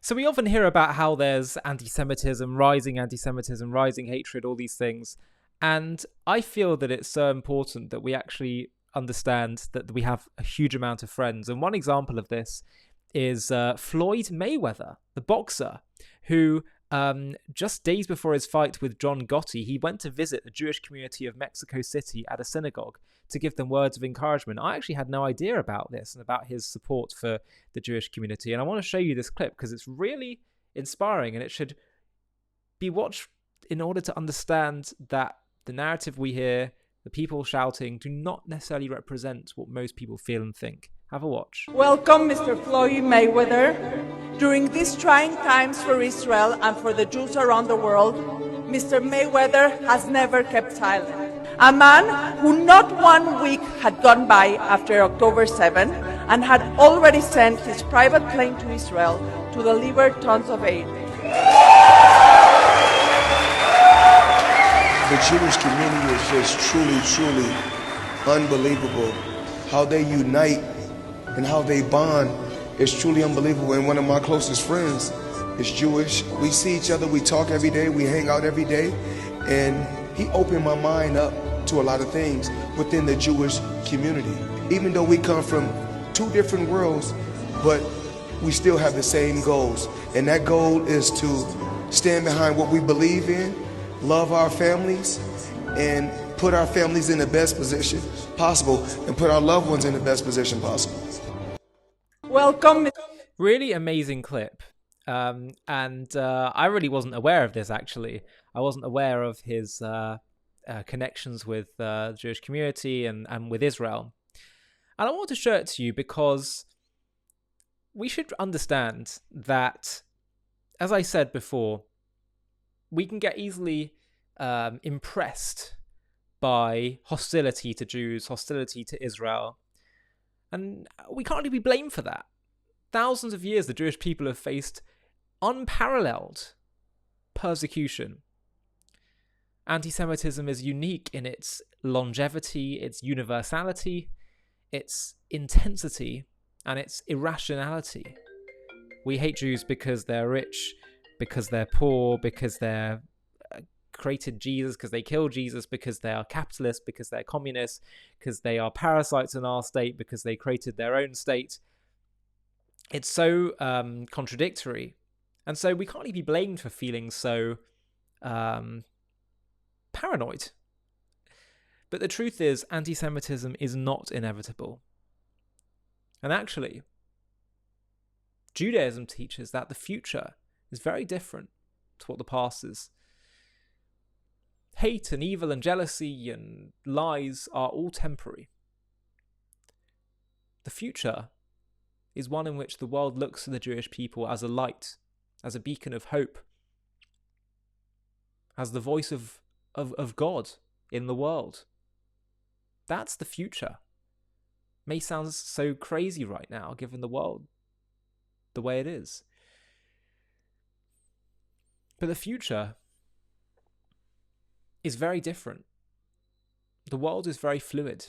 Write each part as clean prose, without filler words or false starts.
So we often hear about how there's antisemitism, rising hatred, all these things. And I feel that it's so important that we actually understand that we have a huge amount of friends. And one example of this is Floyd Mayweather, the boxer, who just days before his fight with John Gotti, he went to visit the Jewish community of Mexico City at a synagogue to give them words of encouragement. I actually had no idea about this and about his support for the Jewish community. And I want to show you this clip because it's really inspiring, and it should be watched in order to understand that the narrative we hear, the people shouting, do not necessarily represent what most people feel and think. Have a watch. Welcome, Mr. Floyd Mayweather. During these trying times for Israel and for the Jews around the world, Mr. Mayweather has never kept silent. A man who not 1 week had gone by after October 7 and had already sent his private plane to Israel to deliver tons of aid. The Jewish community is just truly unbelievable. How they unite and how they bond is truly unbelievable. And one of my closest friends is Jewish. We see each other, we talk every day, we hang out every day. And he opened my mind up to a lot of things within the Jewish community. Even though we come from two different worlds, but we still have the same goals. And that goal is to stand behind what we believe in, love our families, and put our families in the best position possible, and put our loved ones in the best position possible. Welcome. Really amazing clip. And I really wasn't aware of this, actually. I wasn't aware of his connections with the Jewish community and with Israel. And I want to show it to you because we should understand that, as I said before, we can get easily impressed by hostility to Jews, hostility to Israel. And we can't really be blamed for that. Thousands of years the Jewish people have faced unparalleled persecution. Anti-Semitism is unique in its longevity, its universality, its intensity, and its irrationality. We hate Jews because they're rich, because they're poor, because they're created Jesus, because they killed Jesus, because they are capitalists, because they're communists, because they are parasites in our state, because they created their own state. It's so contradictory. And so we can't really be blamed for feeling so paranoid. But the truth is, anti-Semitism is not inevitable. And actually, Judaism teaches that the future is very different to what the past is. Hate and evil and jealousy and lies are all temporary. The future is one in which the world looks to the Jewish people as a light, as a beacon of hope, as the voice of God in the world. That's the future. May sound so crazy right now, given the world the way it is. But the future is very different. The world is very fluid.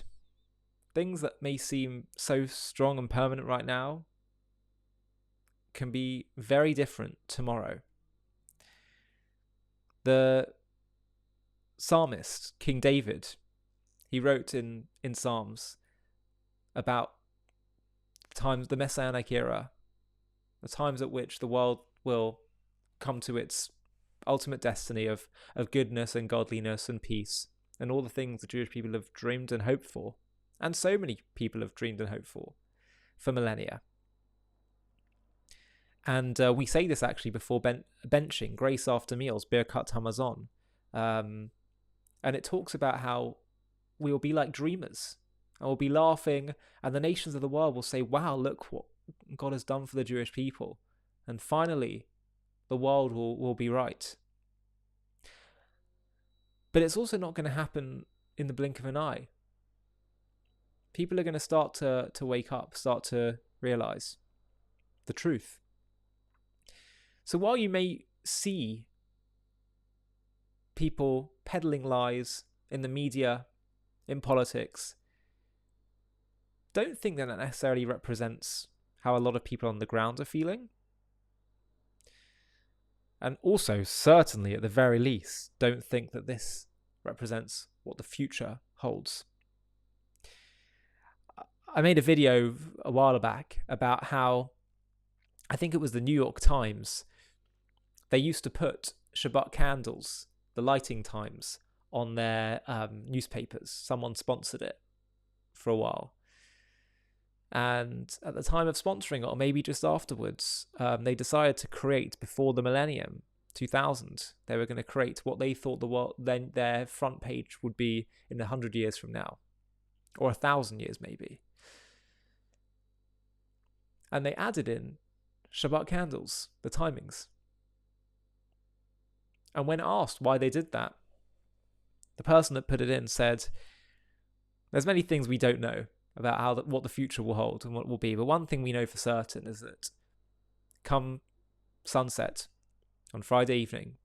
Things that may seem so strong and permanent right now can be very different tomorrow. The psalmist, King David, he wrote in Psalms about the Messianic era, the times at which the world will come to its ultimate destiny of goodness and godliness and peace, and all the things the Jewish people have dreamed and hoped for, and so many people have dreamed and hoped for millennia. And we say this actually before benching, grace after meals, Birkat Hamazon. And it talks about how we will be like dreamers, and we'll be laughing, and the nations of the world will say, wow, look what God has done for the Jewish people. And finally, the world will be right. But it's also not going to happen in the blink of an eye. People are going to start to wake up, start to realize the truth. So while you may see people peddling lies in the media, in politics, don't think that necessarily represents how a lot of people on the ground are feeling. And also, certainly at the very least, don't think that this represents what the future holds. I made a video a while back about how, I think it was the New York Times, they used to put Shabbat candles, the lighting times, on their newspapers. Someone sponsored it for a while. And at the time of sponsoring it, or maybe just afterwards, they decided to create, before the millennium, 2000, they were going to create what they thought the world, then their front page would be in 100 years from now, or 1,000 years maybe. And they added in Shabbat candles, the timings. And when asked why they did that, the person that put it in said, there's many things we don't know about what the future will hold and what it will be. But one thing we know for certain is that come sunset on Friday evening,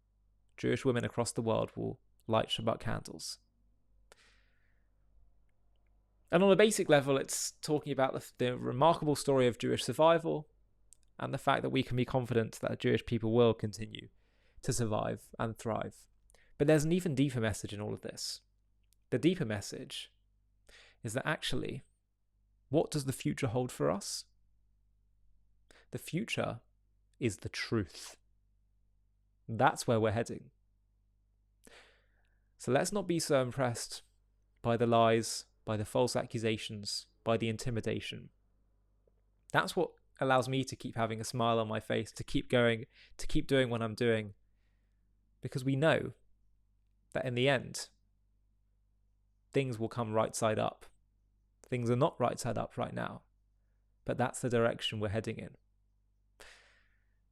Jewish women across the world will light Shabbat candles. And on a basic level, it's talking about the remarkable story of Jewish survival and the fact that we can be confident that Jewish people will continue to survive and thrive. But there's an even deeper message in all of this. The deeper message is that actually, what does the future hold for us? The future is the truth. That's where we're heading. So let's not be so impressed by the lies, by the false accusations, by the intimidation. That's what allows me to keep having a smile on my face, to keep going, to keep doing what I'm doing. Because we know that in the end, things will come right side up. Things are not right side up right now, but that's the direction we're heading in.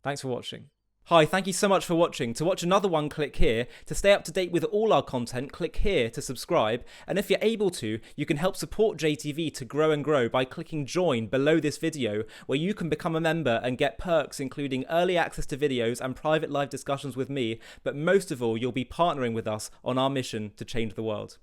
Thanks for watching. Hi, thank you so much for watching. To watch another one, click here. To stay up to date with all our content, click here to subscribe. And if you're able to, you can help support JTV to grow and grow by clicking join below this video, where you can become a member and get perks including early access to videos and private live discussions with me. But most of all, you'll be partnering with us on our mission to change the world.